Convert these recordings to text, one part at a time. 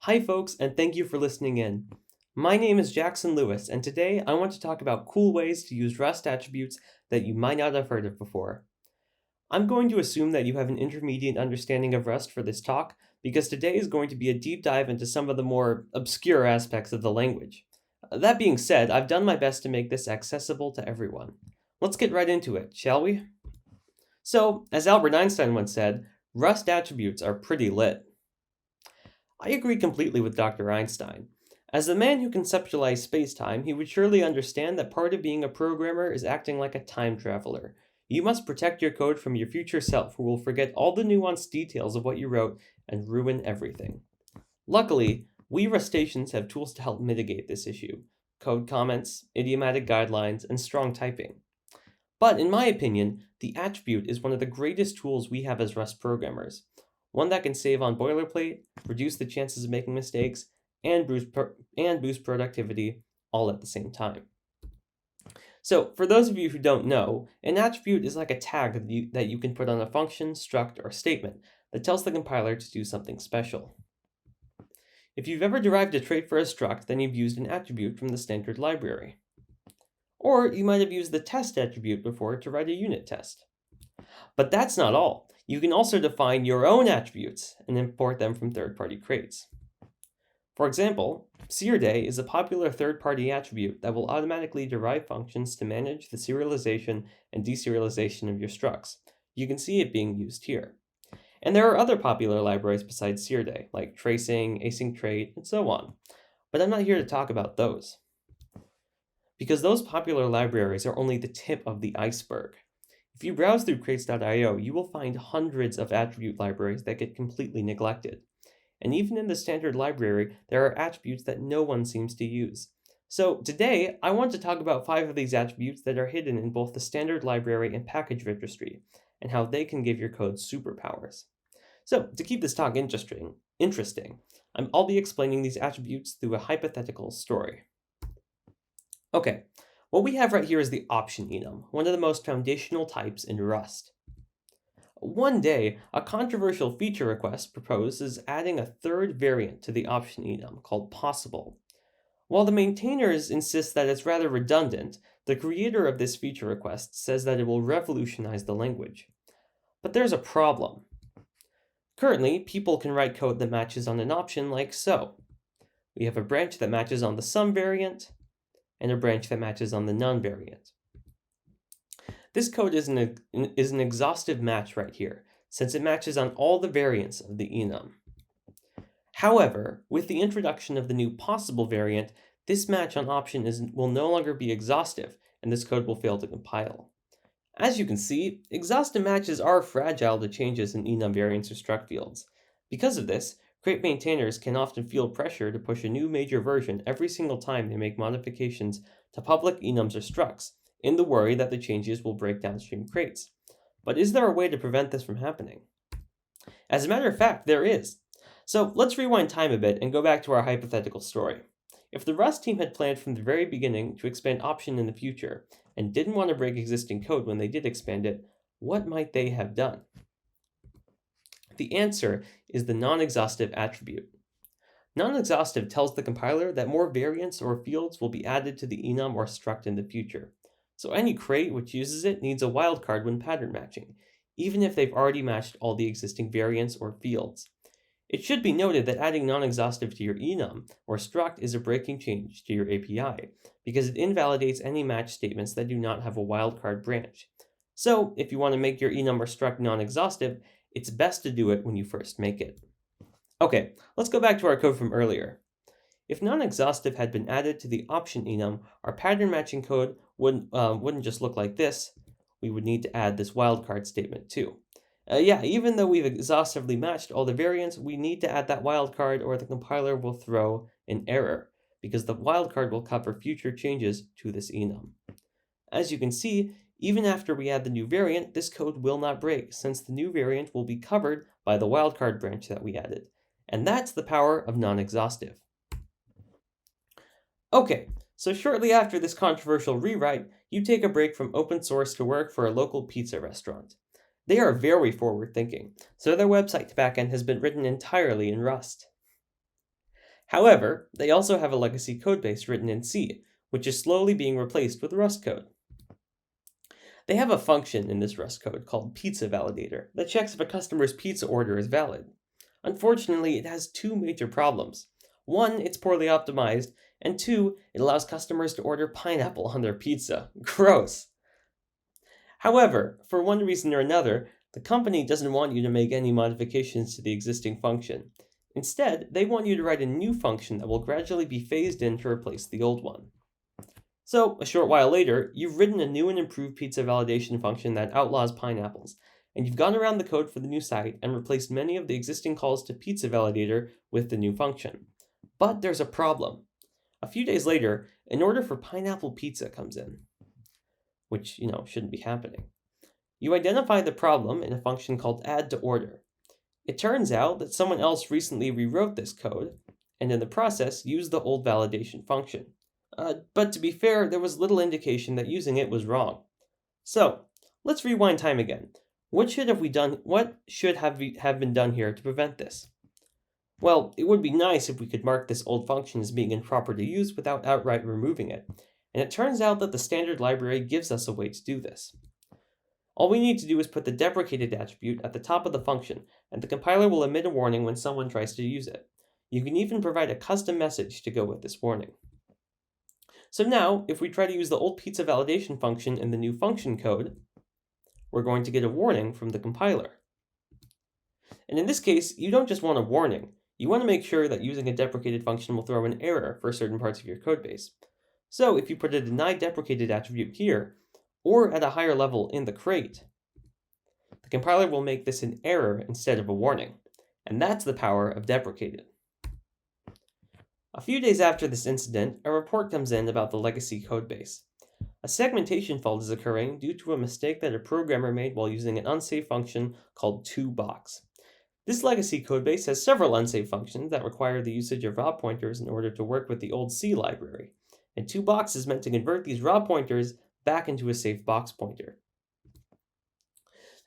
Hi, folks, and thank you for listening in. My name is Jackson Lewis, and today I want to talk about cool ways to use Rust attributes that you might not have heard of before. I'm going to assume that you have an intermediate understanding of Rust for this talk, because today is going to be a deep dive into some of the more obscure aspects of the language. That being said, I've done my best to make this accessible to everyone. Let's get right into it, shall we? So, as Albert Einstein once said, Rust attributes are pretty lit. I agree completely with Dr. Einstein. As the man who conceptualized spacetime, he would surely understand that part of being a programmer is acting like a time traveler. You must protect your code from your future self, who will forget all the nuanced details of what you wrote and ruin everything. Luckily, we Rustaceans have tools to help mitigate this issue: code comments, idiomatic guidelines, and strong typing. But in my opinion, the attribute is one of the greatest tools we have as Rust programmers. One that can save on boilerplate, reduce the chances of making mistakes, and boost productivity all at the same time. So, for those of you who don't know, an attribute is like a tag that you can put on a function, struct, or statement that tells the compiler to do something special. If you've ever derived a trait for a struct, then you've used an attribute from the standard library. Or you might have used the test attribute before to write a unit test. But that's not all. You can also define your own attributes and import them from third-party crates. For example, SeerDay is a popular third-party attribute that will automatically derive functions to manage the serialization and deserialization of your structs. You can see it being used here. And there are other popular libraries besides SeerDay, like tracing, async trait, and so on. But I'm not here to talk about those, because those popular libraries are only the tip of the iceberg. If you browse through crates.io, you will find hundreds of attribute libraries that get completely neglected. And even in the standard library, there are attributes that no one seems to use. So today, I want to talk about 5 of these attributes that are hidden in both the standard library and package registry, and how they can give your code superpowers. So to keep this talk interesting, I'll be explaining these attributes through a hypothetical story. Okay, what we have right here is the option enum, one of the most foundational types in Rust. One day, a controversial feature request proposes adding a third variant to the option enum called possible. While the maintainers insist that it's rather redundant, the creator of this feature request says that it will revolutionize the language. But there's a problem. Currently, people can write code that matches on an option like so. We have a branch that matches on the some variant, and a branch that matches on the none variant. This code is an exhaustive match right here, since it matches on all the variants of the enum. However, with the introduction of the new possible variant, this match on option will no longer be exhaustive, and this code will fail to compile. As you can see, exhaustive matches are fragile to changes in enum variants or struct fields. Because of this, crate maintainers can often feel pressure to push a new major version every single time they make modifications to public enums or structs, in the worry that the changes will break downstream crates. But is there a way to prevent this from happening? As a matter of fact, there is. So let's rewind time a bit and go back to our hypothetical story. If the Rust team had planned from the very beginning to expand option in the future, and didn't want to break existing code when they did expand it, what might they have done? The answer is the non-exhaustive attribute. Non-exhaustive tells the compiler that more variants or fields will be added to the enum or struct in the future. So any crate which uses it needs a wildcard when pattern matching, even if they've already matched all the existing variants or fields. It should be noted that adding non-exhaustive to your enum or struct is a breaking change to your API, because it invalidates any match statements that do not have a wildcard branch. So if you want to make your enum or struct non-exhaustive, it's best to do it when you first make it. Okay, let's go back to our code from earlier. If non-exhaustive had been added to the option enum, our pattern matching code wouldn't just look like this. We would need to add this wildcard statement too. Even though we've exhaustively matched all the variants, we need to add that wildcard or the compiler will throw an error, because the wildcard will cover future changes to this enum. As you can see, even after we add the new variant, this code will not break, since the new variant will be covered by the wildcard branch that we added. And that's the power of non-exhaustive. Okay, so shortly after this controversial rewrite, you take a break from open source to work for a local pizza restaurant. They are very forward-thinking, so their website backend has been written entirely in Rust. However, they also have a legacy codebase written in C, which is slowly being replaced with Rust code. They have a function in this Rust code called Pizza Validator that checks if a customer's pizza order is valid. Unfortunately, it has two major problems. One, it's poorly optimized, and two, it allows customers to order pineapple on their pizza. Gross! However, for one reason or another, the company doesn't want you to make any modifications to the existing function. Instead, they want you to write a new function that will gradually be phased in to replace the old one. So, a short while later, you've written a new and improved pizza validation function that outlaws pineapples, and you've gone around the code for the new site and replaced many of the existing calls to Pizza Validator with the new function. But there's a problem. A few days later, an order for pineapple pizza comes in, which, shouldn't be happening. You identify the problem in a function called add-to-order. It turns out that someone else recently rewrote this code, and in the process used the old validation function. But to be fair, there was little indication that using it was wrong. So, let's rewind time again. What should have been done here to prevent this? Well, it would be nice if we could mark this old function as being improper to use without outright removing it, and it turns out that the standard library gives us a way to do this. All we need to do is put the deprecated attribute at the top of the function, and the compiler will emit a warning when someone tries to use it. You can even provide a custom message to go with this warning. So now, if we try to use the old pizza validation function in the new function code, we're going to get a warning from the compiler. And in this case, you don't just want a warning. You want to make sure that using a deprecated function will throw an error for certain parts of your codebase. So if you put a denied deprecated attribute here, or at a higher level in the crate, the compiler will make this an error instead of a warning. And that's the power of deprecated. A few days after this incident, a report comes in about the legacy codebase. A segmentation fault is occurring due to a mistake that a programmer made while using an unsafe function called toBox. This legacy codebase has several unsafe functions that require the usage of raw pointers in order to work with the old C library, and toBox is meant to convert these raw pointers back into a safe box pointer.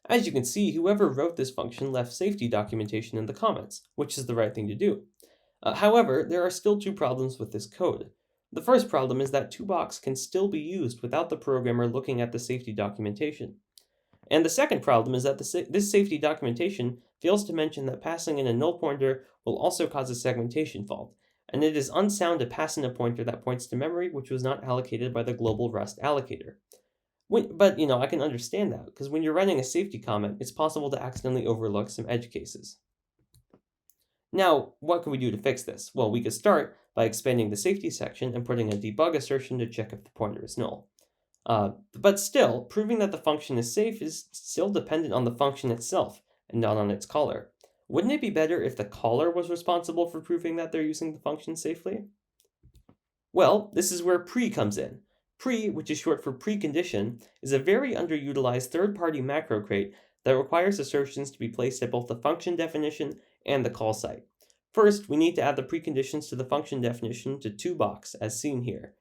As you can see, whoever wrote this function left safety documentation in the comments, which is the right thing to do. However, there are still two problems with this code. The first problem is that toBox can still be used without the programmer looking at the safety documentation. And the second problem is that this safety documentation fails to mention that passing in a null pointer will also cause a segmentation fault, and it is unsound to pass in a pointer that points to memory which was not allocated by the global Rust allocator. But I can understand that, because when you're running a safety comment, it's possible to accidentally overlook some edge cases. Now, what can we do to fix this? Well, we could start by expanding the safety section and putting a debug assertion to check if the pointer is null. But still, proving that the function is safe is still dependent on the function itself and not on its caller. Wouldn't it be better if the caller was responsible for proving that they're using the function safely? Well, this is where pre comes in. Pre, which is short for precondition, is a very underutilized third-party macro crate that requires assertions to be placed at both the function definition and the call site. First, we need to add the preconditions to the function definition to toBox, as seen here.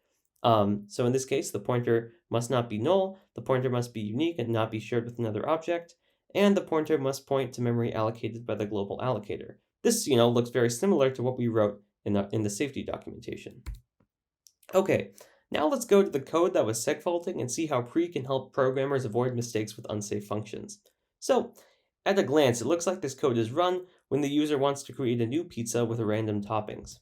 So in this case, the pointer must not be null, the pointer must be unique and not be shared with another object, and the pointer must point to memory allocated by the global allocator. This, looks very similar to what we wrote in the safety documentation. Okay, now let's go to the code that was segfaulting and see how pre can help programmers avoid mistakes with unsafe functions. So, at a glance, it looks like this code is run when the user wants to create a new pizza with random toppings.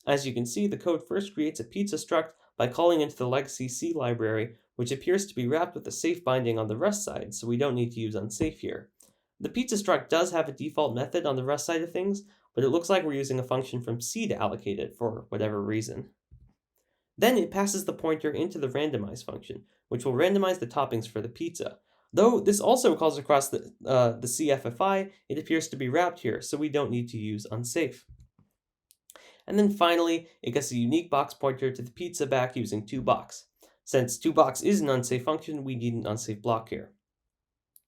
As you can see, the code first creates a pizza struct by calling into the legacy C library, which appears to be wrapped with a safe binding on the Rust side, so we don't need to use unsafe here. The pizza struct does have a default method on the Rust side of things, but it looks like we're using a function from C to allocate it for whatever reason. Then it passes the pointer into the randomize function, which will randomize the toppings for the pizza. Though this also calls across the CFFI, it appears to be wrapped here, so we don't need to use unsafe. And then finally, it gets a unique box pointer to the pizza back using toBox. Since toBox is an unsafe function, we need an unsafe block here.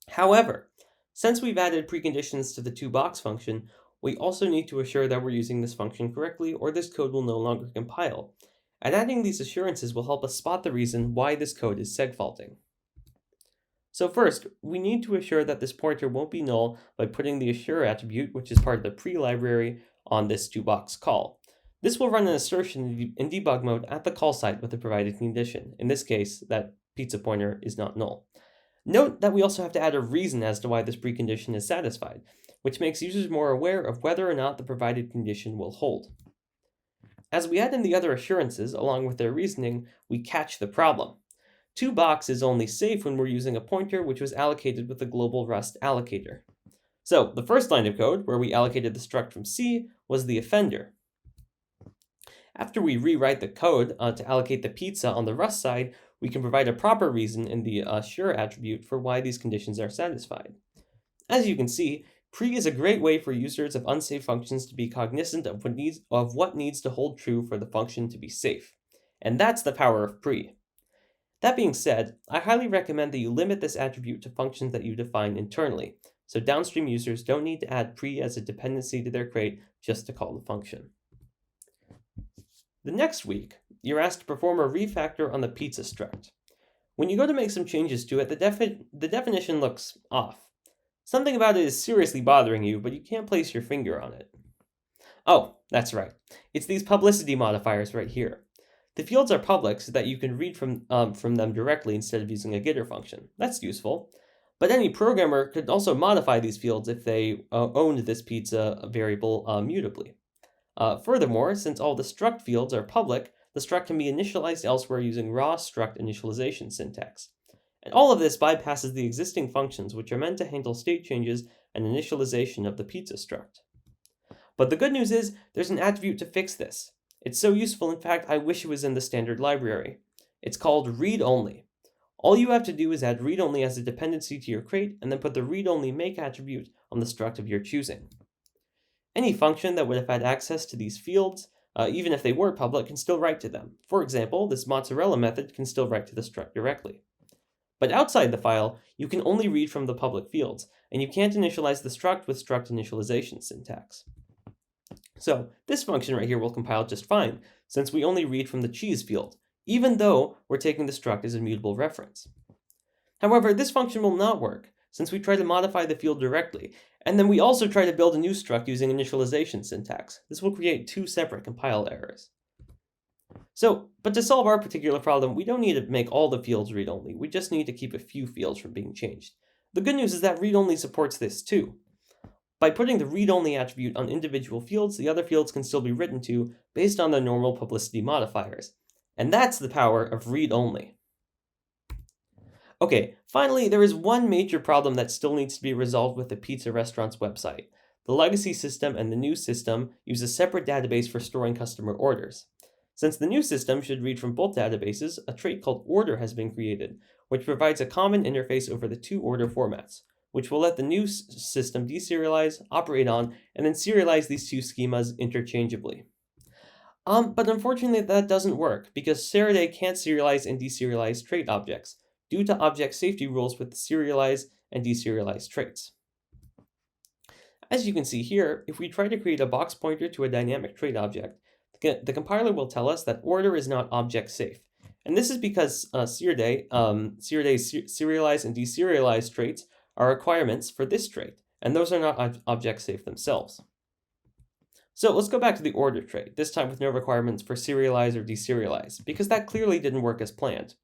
However, since we've added preconditions to the toBox function, we also need to assure that we're using this function correctly, or this code will no longer compile. And adding these assurances will help us spot the reason why this code is segfaulting. So first, we need to assure that this pointer won't be null by putting the assure attribute, which is part of the pre library, on this toBox call. This will run an assertion in debug mode at the call site with the provided condition. In this case, that pizza pointer is not null. Note that we also have to add a reason as to why this precondition is satisfied, which makes users more aware of whether or not the provided condition will hold. As we add in the other assurances along with their reasoning, we catch the problem. ToBox is only safe when we're using a pointer which was allocated with the global Rust allocator. So the first line of code, where we allocated the struct from C, was the offender. After we rewrite the code to allocate the pizza on the Rust side, we can provide a proper reason in the assure attribute for why these conditions are satisfied. As you can see, pre is a great way for users of unsafe functions to be cognizant of what needs to hold true for the function to be safe. And that's the power of pre. That being said, I highly recommend that you limit this attribute to functions that you define internally, so downstream users don't need to add pre as a dependency to their crate just to call the function. The next week, you're asked to perform a refactor on the pizza struct. When you go to make some changes to it, the definition looks off. Something about it is seriously bothering you, but you can't place your finger on it. Oh, that's right. It's these publicity modifiers right here. The fields are public so that you can read from them directly instead of using a getter function. That's useful. But any programmer could also modify these fields if they owned this pizza variable mutably. Furthermore, since all the struct fields are public, the struct can be initialized elsewhere using raw struct initialization syntax. And all of this bypasses the existing functions which are meant to handle state changes and initialization of the pizza struct. But the good news is there's an attribute to fix this. It's so useful, in fact, I wish it was in the standard library. It's called read-only. All you have to do is add read-only as a dependency to your crate and then put the read-only make attribute on the struct of your choosing. Any function that would have had access to these fields, even if they were public, can still write to them. For example, this mozzarella method can still write to the struct directly. But outside the file, you can only read from the public fields, and you can't initialize the struct with struct initialization syntax. So this function right here will compile just fine, since we only read from the cheese field, even though we're taking the struct as a mutable reference. However, this function will not work, since we try to modify the field directly, and then we also try to build a new struct using initialization syntax. This will create two separate compile errors. But to solve our particular problem, we don't need to make all the fields read-only, we just need to keep a few fields from being changed. The good news is that read-only supports this too. By putting the read-only attribute on individual fields, the other fields can still be written to based on the normal publicity modifiers. And that's the power of read-only. Okay, finally, there is one major problem that still needs to be resolved with the pizza restaurant's website. The legacy system and the new system use a separate database for storing customer orders. Since the new system should read from both databases, a trait called order has been created, which provides a common interface over the two order formats, which will let the new system deserialize, operate on, and then serialize these two schemas interchangeably. But unfortunately that doesn't work, because Sereday can't serialize and deserialize trait objects, due to object safety rules with serialize and deserialize traits. As you can see here, if we try to create a box pointer to a dynamic trait object, the compiler will tell us that order is not object safe. And this is because Sereday's serialize and deserialize traits are requirements for this trait, and those are not object safe themselves. So let's go back to the order trait, this time with no requirements for serialize or deserialize, because that clearly didn't work as planned.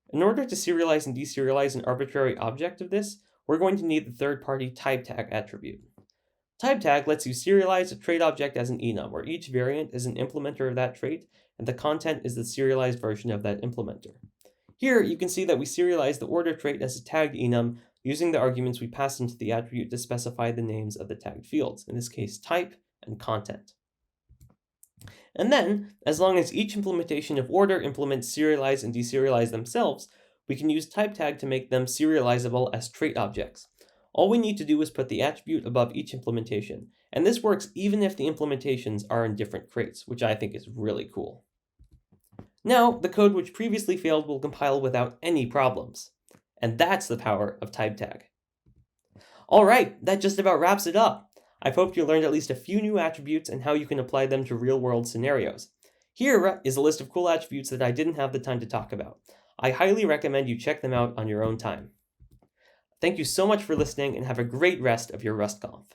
In order to serialize and deserialize an arbitrary object of this, we're going to need the third-party type tag attribute. Type tag lets you serialize a trait object as an enum, where each variant is an implementer of that trait, and the content is the serialized version of that implementer. Here, you can see that we serialize the order trait as a tagged enum using the arguments we passed into the attribute to specify the names of the tagged fields, in this case type and content. And then, as long as each implementation of order implements serialize and deserialize themselves, we can use type tag to make them serializable as trait objects. All we need to do is put the attribute above each implementation, and this works even if the implementations are in different crates, which I think is really cool. Now, the code which previously failed will compile without any problems. And that's the power of type tag. Alright, that just about wraps it up. I've hoped you learned at least a few new attributes and how you can apply them to real-world scenarios. Here is a list of cool attributes that I didn't have the time to talk about. I highly recommend you check them out on your own time. Thank you so much for listening and have a great rest of your RustConf.